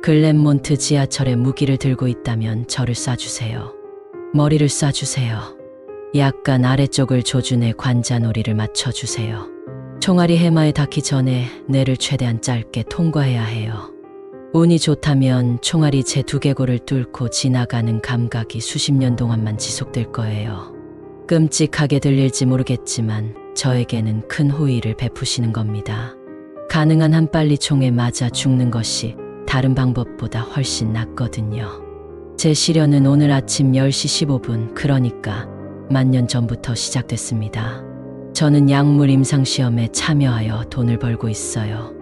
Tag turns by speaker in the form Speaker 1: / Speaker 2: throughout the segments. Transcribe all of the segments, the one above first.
Speaker 1: 글렌몬트 지하철에 무기를 들고 있다면 저를 쏴주세요. 머리를 쏴주세요. 약간 아래쪽을 조준해 관자놀이를 맞춰주세요. 총알이 해마에 닿기 전에 뇌를 최대한 짧게 통과해야 해요. 운이 좋다면 총알이 제 두개골을 뚫고 지나가는 감각이 수십 년 동안만 지속될 거예요. 끔찍하게 들릴지 모르겠지만 저에게는 큰 호의를 베푸시는 겁니다. 가능한 한 빨리 총에 맞아 죽는 것이 다른 방법보다 훨씬 낫거든요. 제 시련은 오늘 아침 10시 15분, 그러니까 만년 전부터 시작됐습니다. 저는 약물 임상시험에 참여하여 돈을 벌고 있어요.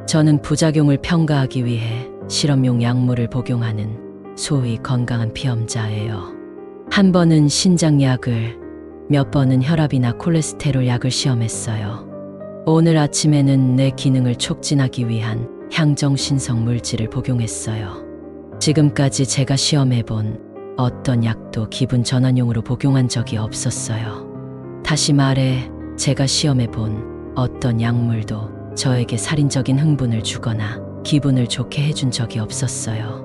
Speaker 1: 저는 부작용을 평가하기 위해 실험용 약물을 복용하는 소위 건강한 피험자예요. 한 번은 신장약을, 몇 번은 혈압이나 콜레스테롤 약을 시험했어요. 오늘 아침에는 내 기능을 촉진하기 위한 향정신성 물질을 복용했어요. 지금까지 제가 시험해본 어떤 약도 기분 전환용으로 복용한 적이 없었어요. 다시 말해, 제가 시험해본 어떤 약물도 저에게 살인적인 흥분을 주거나 기분을 좋게 해준 적이 없었어요.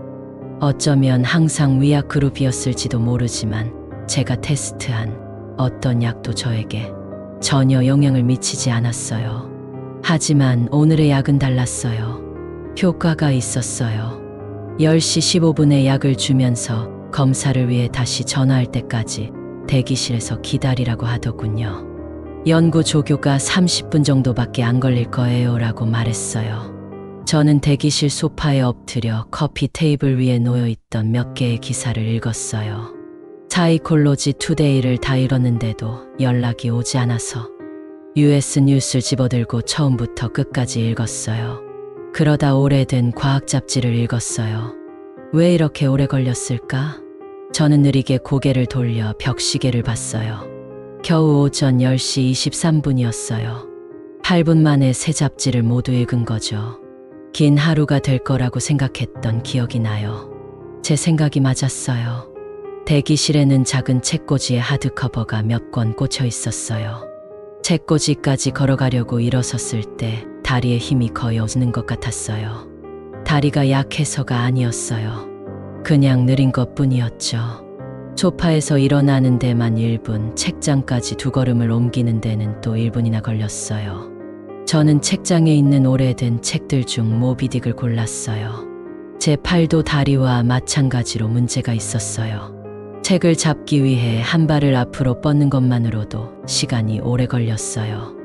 Speaker 1: 어쩌면 항상 위약 그룹이었을지도 모르지만 제가 테스트한 어떤 약도 저에게 전혀 영향을 미치지 않았어요. 하지만 오늘의 약은 달랐어요. 효과가 있었어요. 10시 15분에 약을 주면서 검사를 위해 다시 전화할 때까지 대기실에서 기다리라고 하더군요. 연구 조교가 30분 정도밖에 안 걸릴 거예요 라고 말했어요. 저는 대기실 소파에 엎드려 커피 테이블 위에 놓여있던 몇 개의 기사를 읽었어요. 사이콜로지 투데이를 다 읽었는데도 연락이 오지 않아서 US 뉴스를 집어들고 처음부터 끝까지 읽었어요. 그러다 오래된 과학 잡지를 읽었어요. 왜 이렇게 오래 걸렸을까? 저는 느리게 고개를 돌려 벽시계를 봤어요. 겨우 오전 10시 23분이었어요. 8분 만에 세 잡지를 모두 읽은 거죠. 긴 하루가 될 거라고 생각했던 기억이 나요. 제 생각이 맞았어요. 대기실에는 작은 책꽂이에 하드커버가 몇 권 꽂혀 있었어요. 책꽂이까지 걸어가려고 일어섰을 때 다리에 힘이 거의 없는 것 같았어요. 다리가 약해서가 아니었어요. 그냥 느린 것뿐이었죠. 소파에서 일어나는 데만 1분, 책장까지 2걸음을 옮기는 데는 또 1분이나 걸렸어요. 저는 책장에 있는 오래된 책들 중 모비딕을 골랐어요. 제 팔도 다리와 마찬가지로 문제가 있었어요. 책을 잡기 위해 한 발을 앞으로 뻗는 것만으로도 시간이 오래 걸렸어요.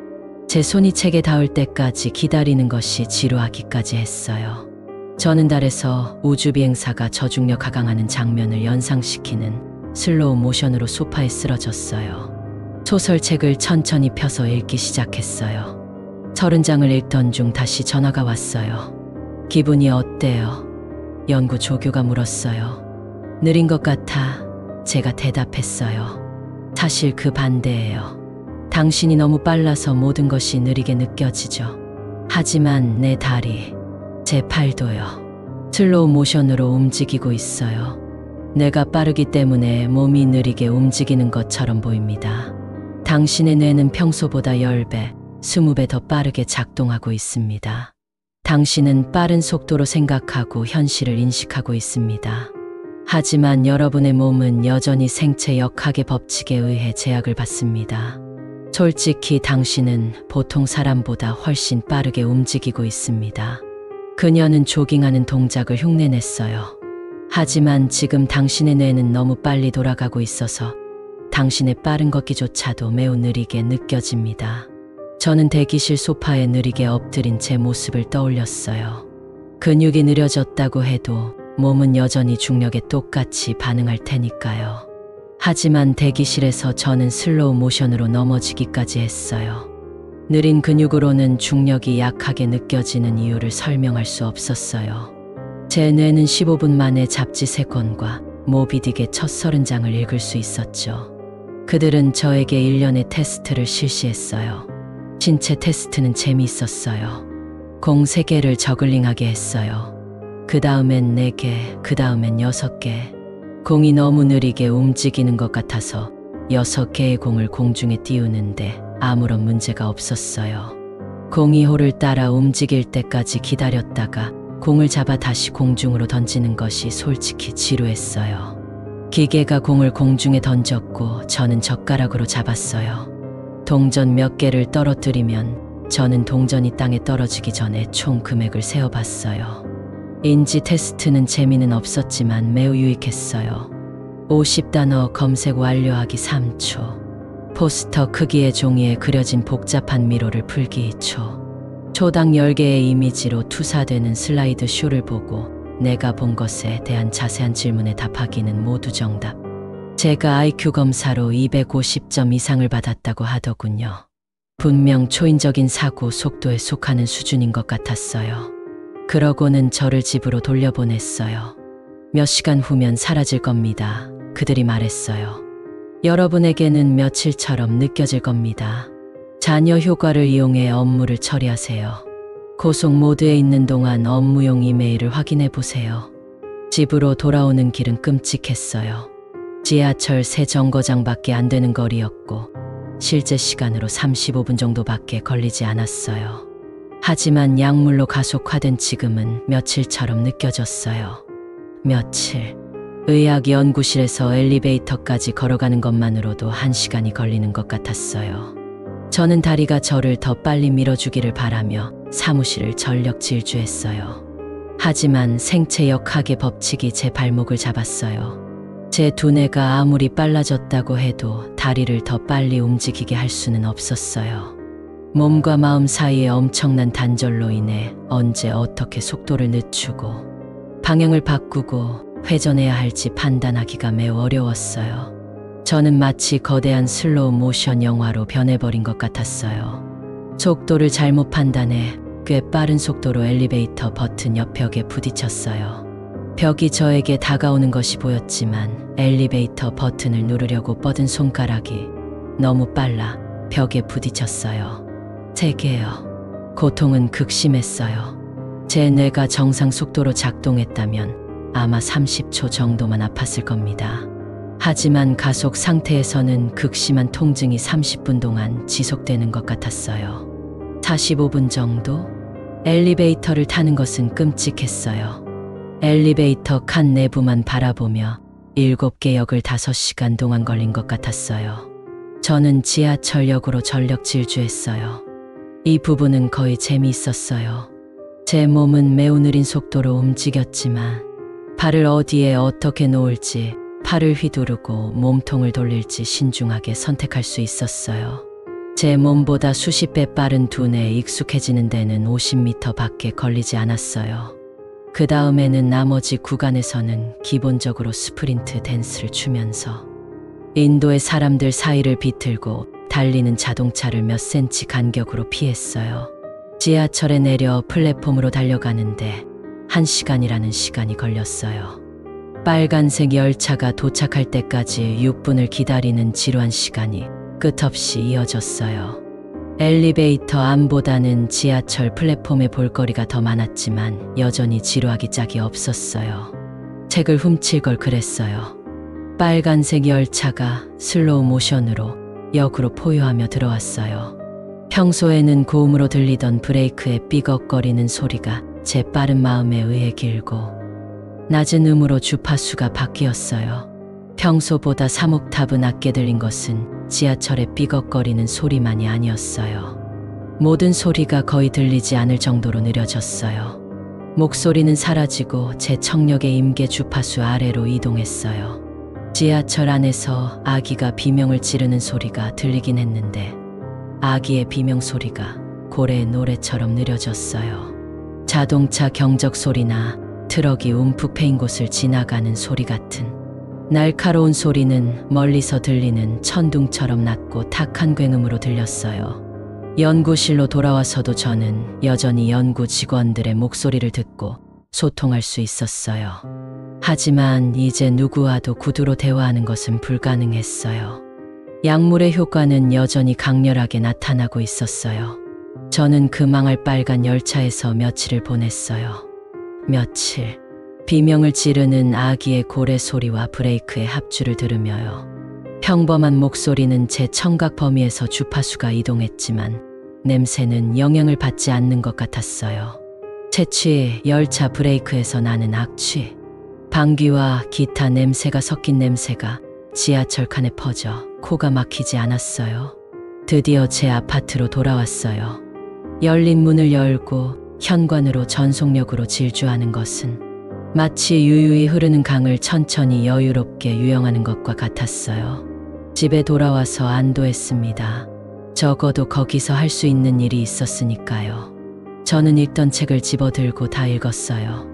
Speaker 1: 제 손이 책에 닿을 때까지 기다리는 것이 지루하기까지 했어요. 저는 달에서 우주비행사가 저중력 하강하는 장면을 연상시키는 슬로우 모션으로 소파에 쓰러졌어요. 소설책을 천천히 펴서 읽기 시작했어요. 30장을 읽던 중 다시 전화가 왔어요. 기분이 어때요? 연구 조교가 물었어요. 느린 것 같아. 제가 대답했어요. 사실 그 반대예요. 당신이 너무 빨라서 모든 것이 느리게 느껴지죠. 하지만 내 다리, 제 팔도요. 슬로우 모션으로 움직이고 있어요. 내가 빠르기 때문에 몸이 느리게 움직이는 것처럼 보입니다. 당신의 뇌는 평소보다 10배, 20배 더 빠르게 작동하고 있습니다. 당신은 빠른 속도로 생각하고 현실을 인식하고 있습니다. 하지만 여러분의 몸은 여전히 생체 역학의 법칙에 의해 제약을 받습니다. 솔직히 당신은 보통 사람보다 훨씬 빠르게 움직이고 있습니다. 그녀는 조깅하는 동작을 흉내냈어요. 하지만 지금 당신의 뇌는 너무 빨리 돌아가고 있어서 당신의 빠른 걷기조차도 매우 느리게 느껴집니다. 저는 대기실 소파에 느리게 엎드린 제 모습을 떠올렸어요. 근육이 느려졌다고 해도 몸은 여전히 중력에 똑같이 반응할 테니까요. 하지만 대기실에서 저는 슬로우 모션으로 넘어지기까지 했어요. 느린 근육으로는 중력이 약하게 느껴지는 이유를 설명할 수 없었어요. 제 뇌는 15분 만에 잡지 3권과 모비딕의 첫 30장을 읽을 수 있었죠. 그들은 저에게 1년의 테스트를 실시했어요. 신체 테스트는 재미있었어요. 공 3개를 저글링하게 했어요. 그 다음엔 4개, 그 다음엔 6개. 공이 너무 느리게 움직이는 것 같아서 6개의 공을 공중에 띄우는데 아무런 문제가 없었어요. 공이 홀을 따라 움직일 때까지 기다렸다가 공을 잡아 다시 공중으로 던지는 것이 솔직히 지루했어요. 기계가 공을 공중에 던졌고 저는 젓가락으로 잡았어요. 동전 몇 개를 떨어뜨리면 저는 동전이 땅에 떨어지기 전에 총 금액을 세어봤어요. 인지 테스트는 재미는 없었지만 매우 유익했어요. 50단어 검색 완료하기 3초. 포스터 크기의 종이에 그려진 복잡한 미로를 풀기 2초. 초당 10개의 이미지로 투사되는 슬라이드 쇼를 보고 내가 본 것에 대한 자세한 질문에 답하기는 모두 정답. 제가 IQ 검사로 250점 이상을 받았다고 하더군요. 분명 초인적인 사고 속도에 속하는 수준인 것 같았어요. 그러고는 저를 집으로 돌려보냈어요. 몇 시간 후면 사라질 겁니다. 그들이 말했어요. 여러분에게는 며칠처럼 느껴질 겁니다. 자녀 효과를 이용해 업무를 처리하세요. 고속 모드에 있는 동안 업무용 이메일을 확인해 보세요. 집으로 돌아오는 길은 끔찍했어요. 지하철 새 정거장밖에 안 되는 거리였고 실제 시간으로 35분 정도밖에 걸리지 않았어요. 하지만 약물로 가속화된 지금은 며칠처럼 느껴졌어요. 며칠. 의학 연구실에서 엘리베이터까지 걸어가는 것만으로도 1시간이 걸리는 것 같았어요. 저는 다리가 저를 더 빨리 밀어주기를 바라며 사무실을 전력 질주했어요. 하지만 생체 역학의 법칙이 제 발목을 잡았어요. 제 두뇌가 아무리 빨라졌다고 해도 다리를 더 빨리 움직이게 할 수는 없었어요. 몸과 마음 사이의 엄청난 단절로 인해 언제 어떻게 속도를 늦추고 방향을 바꾸고 회전해야 할지 판단하기가 매우 어려웠어요. 저는 마치 거대한 슬로우 모션 영화로 변해버린 것 같았어요. 속도를 잘못 판단해 꽤 빠른 속도로 엘리베이터 버튼 옆 벽에 부딪혔어요. 벽이 저에게 다가오는 것이 보였지만 엘리베이터 버튼을 누르려고 뻗은 손가락이 너무 빨라 벽에 부딪혔어요. 3개요. 고통은 극심했어요. 제 뇌가 정상 속도로 작동했다면 아마 30초 정도만 아팠을 겁니다. 하지만 가속 상태에서는 극심한 통증이 30분 동안 지속되는 것 같았어요. 45분 정도? 엘리베이터를 타는 것은 끔찍했어요. 엘리베이터 칸 내부만 바라보며 7개 역을 5시간 동안 걸린 것 같았어요. 저는 지하철역으로 전력 질주했어요. 이 부분은 거의 재미있었어요. 제 몸은 매우 느린 속도로 움직였지만 발을 어디에 어떻게 놓을지, 팔을 휘두르고 몸통을 돌릴지 신중하게 선택할 수 있었어요. 제 몸보다 수십 배 빠른 두뇌에 익숙해지는 데는 50m 밖에 걸리지 않았어요. 그 다음에는 나머지 구간에서는 기본적으로 스프린트 댄스를 추면서 인도의 사람들 사이를 비틀고 달리는 자동차를 몇 센치 간격으로 피했어요. 지하철에 내려 플랫폼으로 달려가는데 1시간이라는 시간이 걸렸어요. 빨간색 열차가 도착할 때까지 6분을 기다리는 지루한 시간이 끝없이 이어졌어요. 엘리베이터 안보다는 지하철 플랫폼에 볼거리가 더 많았지만 여전히 지루하기 짝이 없었어요. 책을 훔칠 걸 그랬어요. 빨간색 열차가 슬로우 모션으로 역으로 포효하며 들어왔어요. 평소에는 고음으로 들리던 브레이크의 삐걱거리는 소리가 제 빠른 마음에 의해 길고 낮은 음으로 주파수가 바뀌었어요. 평소보다 3옥타브 낮게 들린 것은 지하철의 삐걱거리는 소리만이 아니었어요. 모든 소리가 거의 들리지 않을 정도로 느려졌어요. 목소리는 사라지고 제 청력의 임계 주파수 아래로 이동했어요. 지하철 안에서 아기가 비명을 지르는 소리가 들리긴 했는데 아기의 비명 소리가 고래의 노래처럼 느려졌어요. 자동차 경적 소리나 트럭이 움푹 패인 곳을 지나가는 소리 같은 날카로운 소리는 멀리서 들리는 천둥처럼 낮고 탁한 굉음으로 들렸어요. 연구실로 돌아와서도 저는 여전히 연구 직원들의 목소리를 듣고 소통할 수 있었어요. 하지만 이제 누구와도 구두로 대화하는 것은 불가능했어요. 약물의 효과는 여전히 강렬하게 나타나고 있었어요. 저는 그 망할 빨간 열차에서 며칠을 보냈어요. 며칠. 비명을 지르는 아기의 고래 소리와 브레이크의 합주를 들으며요. 평범한 목소리는 제 청각 범위에서 주파수가 이동했지만 냄새는 영향을 받지 않는 것 같았어요. 채취, 열차 브레이크에서 나는 악취, 방귀와 기타 냄새가 섞인 냄새가 지하철 칸에 퍼져 코가 막히지 않았어요. 드디어 제 아파트로 돌아왔어요. 열린 문을 열고 현관으로 전속력으로 질주하는 것은 마치 유유히 흐르는 강을 천천히 여유롭게 유영하는 것과 같았어요. 집에 돌아와서 안도했습니다. 적어도 거기서 할 수 있는 일이 있었으니까요. 저는 읽던 책을 집어들고 다 읽었어요.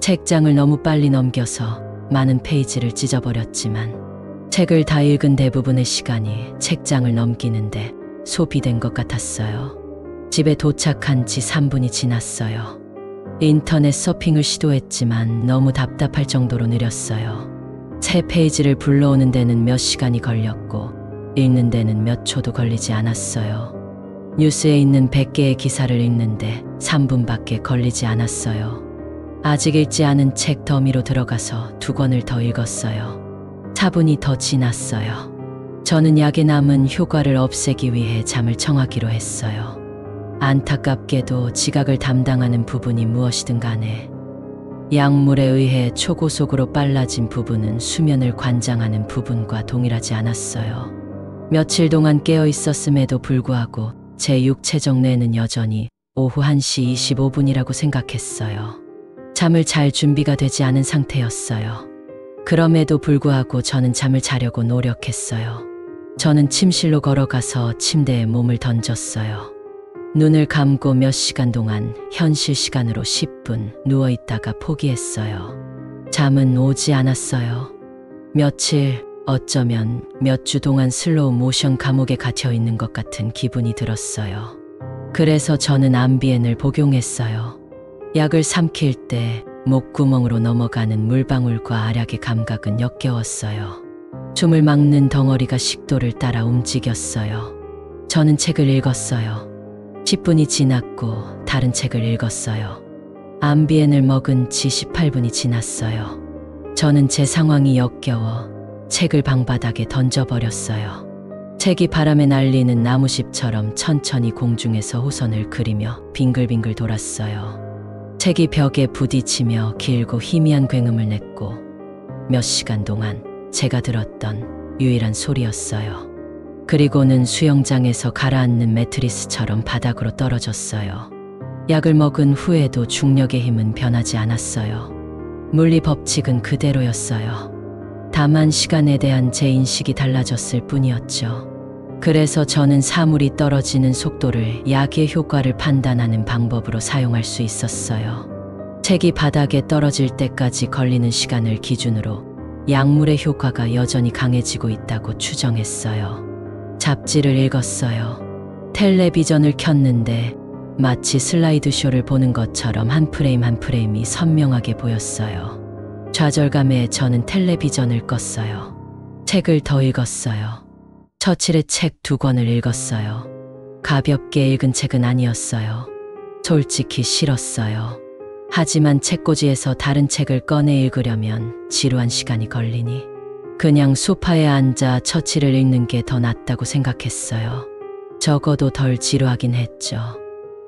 Speaker 1: 책장을 너무 빨리 넘겨서 많은 페이지를 찢어버렸지만 책을 다 읽은 대부분의 시간이 책장을 넘기는데 소비된 것 같았어요. 집에 도착한 지 3분이 지났어요. 인터넷 서핑을 시도했지만 너무 답답할 정도로 느렸어요. 새 페이지를 불러오는 데는 몇 시간이 걸렸고 읽는 데는 몇 초도 걸리지 않았어요. 뉴스에 있는 100개의 기사를 읽는데 3분밖에 걸리지 않았어요. 아직 읽지 않은 책 더미로 들어가서 2권을 더 읽었어요. 4분이 더 지났어요. 저는 약에 남은 효과를 없애기 위해 잠을 청하기로 했어요. 안타깝게도 지각을 담당하는 부분이 무엇이든 간에 약물에 의해 초고속으로 빨라진 부분은 수면을 관장하는 부분과 동일하지 않았어요. 며칠 동안 깨어 있었음에도 불구하고 제 육체적 뇌는 여전히 오후 1시 25분이라고 생각했어요. 잠을 잘 준비가 되지 않은 상태였어요. 그럼에도 불구하고 저는 잠을 자려고 노력했어요. 저는 침실로 걸어가서 침대에 몸을 던졌어요. 눈을 감고 몇 시간 동안 현실 시간으로 10분 누워있다가 포기했어요. 잠은 오지 않았어요. 며칠, 어쩌면 몇 주 동안 슬로우 모션 감옥에 갇혀 있는 것 같은 기분이 들었어요. 그래서 저는 암비엔을 복용했어요. 약을 삼킬 때 목구멍으로 넘어가는 물방울과 알약의 감각은 역겨웠어요. 숨을 막는 덩어리가 식도를 따라 움직였어요. 저는 책을 읽었어요. 10분이 지났고 다른 책을 읽었어요. 암비엔을 먹은 지 18분이 지났어요. 저는 제 상황이 역겨워 책을 방바닥에 던져버렸어요. 책이 바람에 날리는 나무십처럼 천천히 공중에서 호선을 그리며 빙글빙글 돌았어요. 책이 벽에 부딪히며 길고 희미한 굉음을 냈고 몇 시간 동안 제가 들었던 유일한 소리였어요. 그리고는 수영장에서 가라앉는 매트리스처럼 바닥으로 떨어졌어요. 약을 먹은 후에도 중력의 힘은 변하지 않았어요. 물리 법칙은 그대로였어요. 다만 시간에 대한 제 인식이 달라졌을 뿐이었죠. 그래서 저는 사물이 떨어지는 속도를 약의 효과를 판단하는 방법으로 사용할 수 있었어요. 책이 바닥에 떨어질 때까지 걸리는 시간을 기준으로 약물의 효과가 여전히 강해지고 있다고 추정했어요. 잡지를 읽었어요. 텔레비전을 켰는데 마치 슬라이드쇼를 보는 것처럼 한 프레임 한 프레임이 선명하게 보였어요. 좌절감에 저는 텔레비전을 껐어요. 책을 더 읽었어요. 처칠의 책 2권을 읽었어요. 가볍게 읽은 책은 아니었어요. 솔직히 싫었어요. 하지만 책꽂이에서 다른 책을 꺼내 읽으려면 지루한 시간이 걸리니 그냥 소파에 앉아 처칠을 읽는 게 더 낫다고 생각했어요. 적어도 덜 지루하긴 했죠.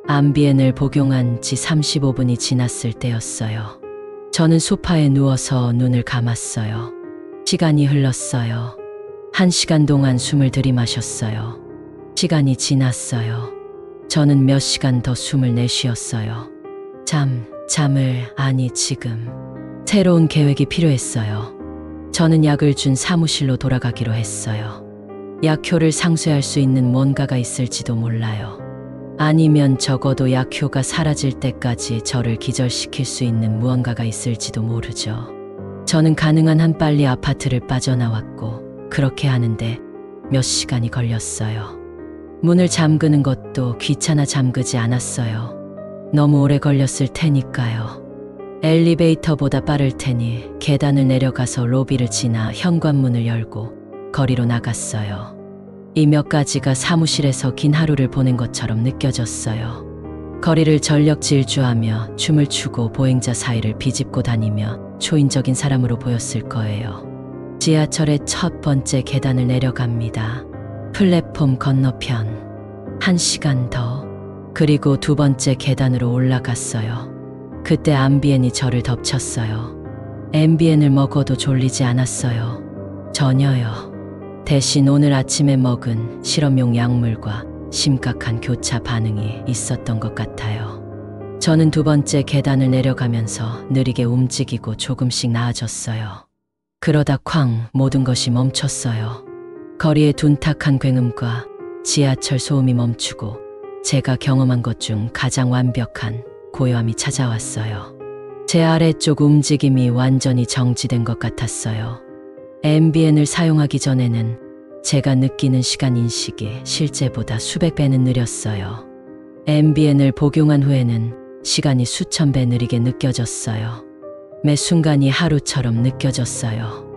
Speaker 1: 암비엔을 복용한 지 35분이 지났을 때였어요. 저는 소파에 누워서 눈을 감았어요. 시간이 흘렀어요. 1시간 동안 숨을 들이마셨어요. 시간이 지났어요. 저는 몇 시간 더 숨을 내쉬었어요. 잠을 지금. 새로운 계획이 필요했어요. 저는 약을 준 사무실로 돌아가기로 했어요. 약효를 상쇄할 수 있는 뭔가가 있을지도 몰라요. 아니면 적어도 약효가 사라질 때까지 저를 기절시킬 수 있는 무언가가 있을지도 모르죠. 저는 가능한 한 빨리 아파트를 빠져나왔고 그렇게 하는데 몇 시간이 걸렸어요. 문을 잠그는 것도 귀찮아 잠그지 않았어요. 너무 오래 걸렸을 테니까요. 엘리베이터보다 빠를 테니 계단을 내려가서 로비를 지나 현관문을 열고 거리로 나갔어요. 이 몇 가지가 사무실에서 긴 하루를 보낸 것처럼 느껴졌어요. 거리를 전력 질주하며 춤을 추고 보행자 사이를 비집고 다니며 초인적인 사람으로 보였을 거예요. 지하철의 첫 번째 계단을 내려갑니다. 플랫폼 건너편. 1시간 더. 그리고 2번째 계단으로 올라갔어요. 그때 암비엔이 저를 덮쳤어요. 엠비엔을 먹어도 졸리지 않았어요. 전혀요. 대신 오늘 아침에 먹은 실험용 약물과 심각한 교차 반응이 있었던 것 같아요. 저는 두 번째 계단을 내려가면서 느리게 움직이고 조금씩 나아졌어요. 그러다 쾅 모든 것이 멈췄어요. 거리의 둔탁한 굉음과 지하철 소음이 멈추고 제가 경험한 것 중 가장 완벽한 고요함이 찾아왔어요. 제 아래쪽 움직임이 완전히 정지된 것 같았어요. 엠비엔을 사용하기 전에는 제가 느끼는 시간 인식이 실제보다 수백 배는 느렸어요. 엠비엔을 복용한 후에는 시간이 수천 배 느리게 느껴졌어요. 매 순간이 하루처럼 느껴졌어요.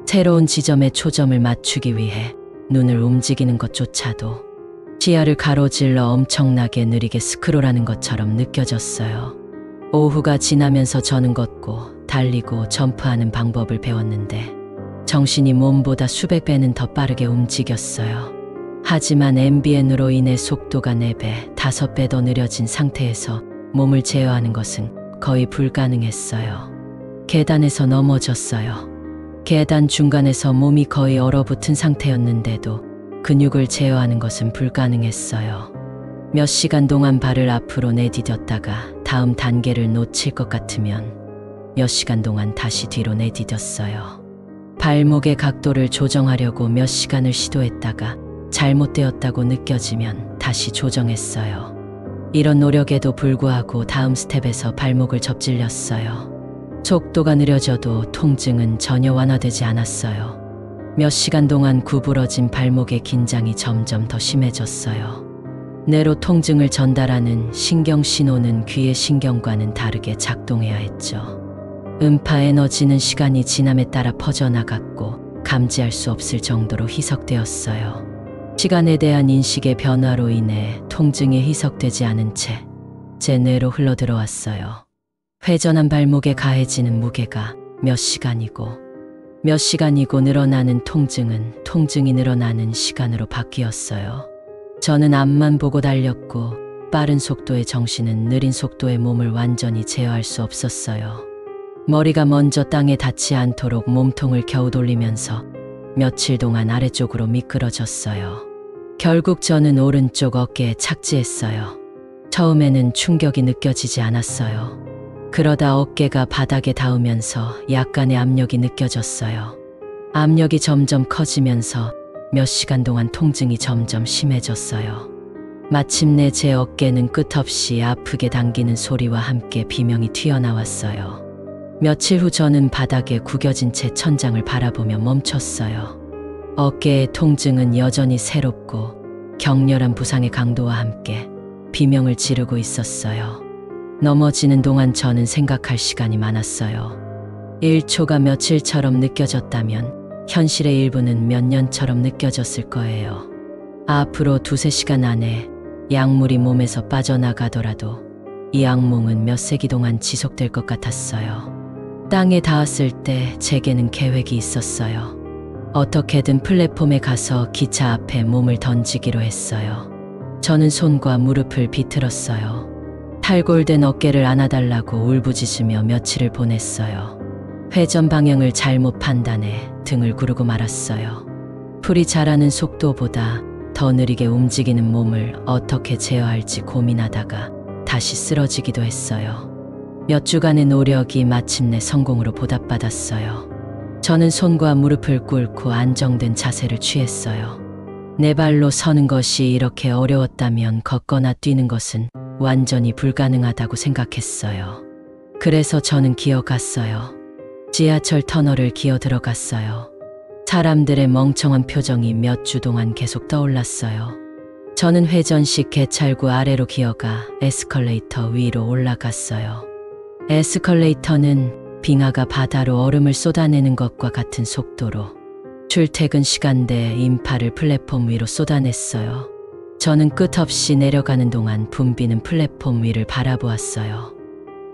Speaker 1: 새로운 지점에 초점을 맞추기 위해 눈을 움직이는 것조차도 시야를 가로질러 엄청나게 느리게 스크롤하는 것처럼 느껴졌어요. 오후가 지나면서 저는 걷고 달리고 점프하는 방법을 배웠는데 정신이 몸보다 수백 배는 더 빠르게 움직였어요. 하지만 엠비엔으로 인해 속도가 4배, 5배 더 느려진 상태에서 몸을 제어하는 것은 거의 불가능했어요. 계단에서 넘어졌어요. 계단 중간에서 몸이 거의 얼어붙은 상태였는데도 근육을 제어하는 것은 불가능했어요. 몇 시간 동안 발을 앞으로 내디뎠다가 다음 단계를 놓칠 것 같으면 몇 시간 동안 다시 뒤로 내디뎠어요. 발목의 각도를 조정하려고 몇 시간을 시도했다가 잘못되었다고 느껴지면 다시 조정했어요. 이런 노력에도 불구하고 다음 스텝에서 발목을 접질렸어요. 속도가 느려져도 통증은 전혀 완화되지 않았어요. 몇 시간 동안 구부러진 발목의 긴장이 점점 더 심해졌어요. 뇌로 통증을 전달하는 신경 신호는 귀의 신경과는 다르게 작동해야 했죠. 음파 에너지는 시간이 지남에 따라 퍼져나갔고 감지할 수 없을 정도로 희석되었어요. 시간에 대한 인식의 변화로 인해 통증이 희석되지 않은 채 제 뇌로 흘러들어왔어요. 회전한 발목에 가해지는 무게가 몇 시간이고 늘어나는 통증은 통증이 늘어나는 시간으로 바뀌었어요. 저는 앞만 보고 달렸고 빠른 속도의 정신은 느린 속도의 몸을 완전히 제어할 수 없었어요. 머리가 먼저 땅에 닿지 않도록 몸통을 겨우 돌리면서 며칠 동안 아래쪽으로 미끄러졌어요. 결국 저는 오른쪽 어깨에 착지했어요. 처음에는 충격이 느껴지지 않았어요. 그러다 어깨가 바닥에 닿으면서 약간의 압력이 느껴졌어요. 압력이 점점 커지면서 몇 시간 동안 통증이 점점 심해졌어요. 마침내 제 어깨는 끝없이 아프게 당기는 소리와 함께 비명이 튀어나왔어요. 며칠 후 저는 바닥에 구겨진 채 천장을 바라보며 멈췄어요. 어깨의 통증은 여전히 새롭고 격렬한 부상의 강도와 함께 비명을 지르고 있었어요. 넘어지는 동안 저는 생각할 시간이 많았어요. 1초가 며칠처럼 느껴졌다면 현실의 일부는 몇 년처럼 느껴졌을 거예요. 앞으로 2~3시간 안에 약물이 몸에서 빠져나가더라도 이 악몽은 몇 세기 동안 지속될 것 같았어요. 땅에 닿았을 때 제게는 계획이 있었어요. 어떻게든 플랫폼에 가서 기차 앞에 몸을 던지기로 했어요. 저는 손과 무릎을 비틀었어요. 탈골된 어깨를 안아달라고 울부짖으며 며칠을 보냈어요. 회전 방향을 잘못 판단해 등을 구르고 말았어요. 풀이 자라는 속도보다 더 느리게 움직이는 몸을 어떻게 제어할지 고민하다가 다시 쓰러지기도 했어요. 몇 주간의 노력이 마침내 성공으로 보답받았어요. 저는 손과 무릎을 꿇고 안정된 자세를 취했어요. 내 발로 서는 것이 이렇게 어려웠다면 걷거나 뛰는 것은 완전히 불가능하다고 생각했어요. 그래서 저는 기어갔어요. 지하철 터널을 기어 들어갔어요. 사람들의 멍청한 표정이 몇 주 동안 계속 떠올랐어요. 저는 회전식 개찰구 아래로 기어가 에스컬레이터 위로 올라갔어요. 에스컬레이터는 빙하가 바다로 얼음을 쏟아내는 것과 같은 속도로 출퇴근 시간대 인파를 플랫폼 위로 쏟아냈어요. 저는 끝없이 내려가는 동안 붐비는 플랫폼 위를 바라보았어요.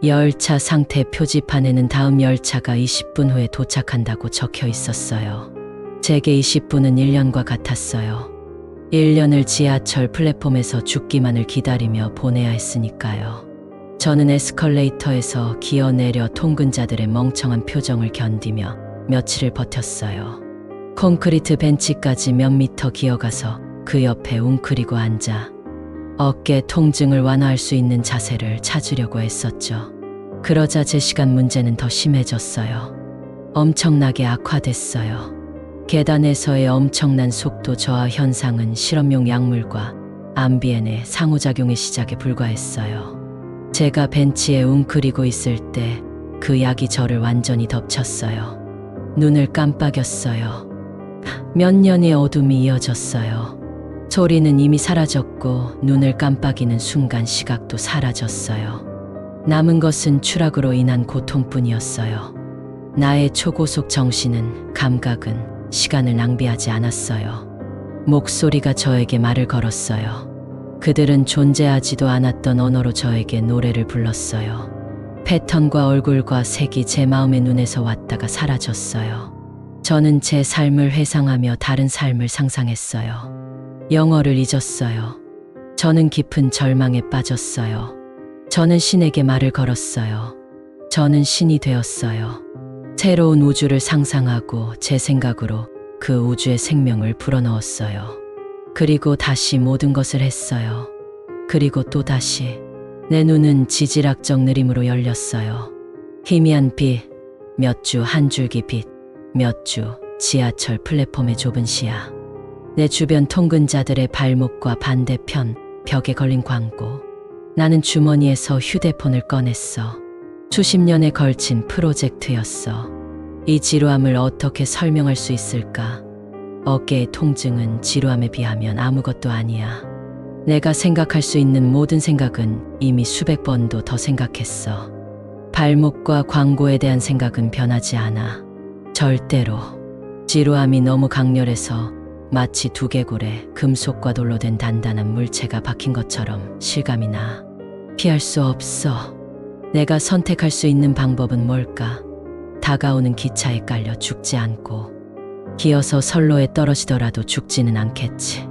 Speaker 1: 열차 상태 표지판에는 다음 열차가 20분 후에 도착한다고 적혀 있었어요. 제게 20분은 1년과 같았어요. 1년을 지하철 플랫폼에서 죽기만을 기다리며 보내야 했으니까요. 저는 에스컬레이터에서 기어내려 통근자들의 멍청한 표정을 견디며 며칠을 버텼어요. 콘크리트 벤치까지 몇 미터 기어가서 그 옆에 웅크리고 앉아 어깨 통증을 완화할 수 있는 자세를 찾으려고 애썼죠. 그러자 제 시간 문제는 더 심해졌어요. 엄청나게 악화됐어요. 계단에서의 엄청난 속도 저하 현상은 실험용 약물과 암비엔의 상호작용의 시작에 불과했어요. 제가 벤치에 웅크리고 있을 때 그 약이 저를 완전히 덮쳤어요. 눈을 깜빡였어요. 몇 년의 어둠이 이어졌어요. 소리는 이미 사라졌고 눈을 깜빡이는 순간 시각도 사라졌어요. 남은 것은 추락으로 인한 고통뿐이었어요. 나의 초고속 정신은, 감각은 시간을 낭비하지 않았어요. 목소리가 저에게 말을 걸었어요. 그들은 존재하지도 않았던 언어로 저에게 노래를 불렀어요. 패턴과 얼굴과 색이 제 마음의 눈에서 왔다가 사라졌어요. 저는 제 삶을 회상하며 다른 삶을 상상했어요. 영어를 잊었어요. 저는 깊은 절망에 빠졌어요. 저는 신에게 말을 걸었어요. 저는 신이 되었어요. 새로운 우주를 상상하고 제 생각으로 그 우주의 생명을 불어넣었어요. 그리고 다시 모든 것을 했어요. 그리고 또 다시 내 눈은 지질학적 느림으로 열렸어요. 희미한 빛, 몇 주 한 줄기 빛, 몇 주 지하철 플랫폼의 좁은 시야. 내 주변 통근자들의 발목과 반대편 벽에 걸린 광고. 나는 주머니에서 휴대폰을 꺼냈어. 수십 년에 걸친 프로젝트였어. 이 지루함을 어떻게 설명할 수 있을까? 어깨의 통증은 지루함에 비하면 아무것도 아니야. 내가 생각할 수 있는 모든 생각은 이미 수백 번도 더 생각했어. 발목과 광고에 대한 생각은 변하지 않아. 절대로. 지루함이 너무 강렬해서 마치 두개골에 금속과 돌로 된 단단한 물체가 박힌 것처럼 실감이 나. 피할 수 없어. 내가 선택할 수 있는 방법은 뭘까? 다가오는 기차에 깔려 죽지 않고, 기어서 선로에 떨어지더라도 죽지는 않겠지.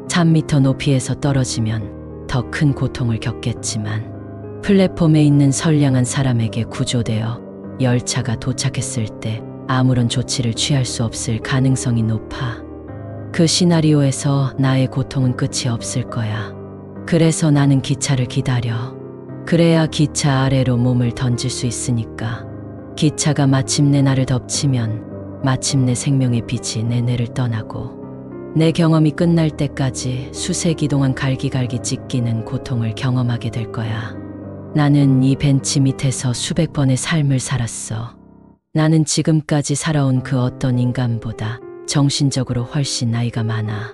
Speaker 1: 3미터 높이에서 떨어지면 더 큰 고통을 겪겠지만, 플랫폼에 있는 선량한 사람에게 구조되어 열차가 도착했을 때 아무런 조치를 취할 수 없을 가능성이 높아. 그 시나리오에서 나의 고통은 끝이 없을 거야. 그래서 나는 기차를 기다려. 그래야 기차 아래로 몸을 던질 수 있으니까. 기차가 마침내 나를 덮치면 마침내 생명의 빛이 내 뇌를 떠나고, 내 경험이 끝날 때까지 수세기 동안 갈기갈기 찢기는 고통을 경험하게 될 거야. 나는 이 벤치 밑에서 수백 번의 삶을 살았어. 나는 지금까지 살아온 그 어떤 인간보다 정신적으로 훨씬 나이가 많아.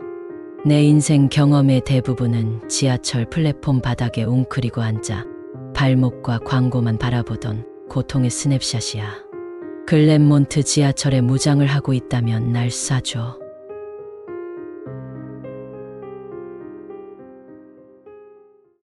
Speaker 1: 내 인생 경험의 대부분은 지하철 플랫폼 바닥에 웅크리고 앉아 발목과 광고만 바라보던 고통의 스냅샷이야. 글렌몬트 지하철에 무장을 하고 있다면 날 쏴줘.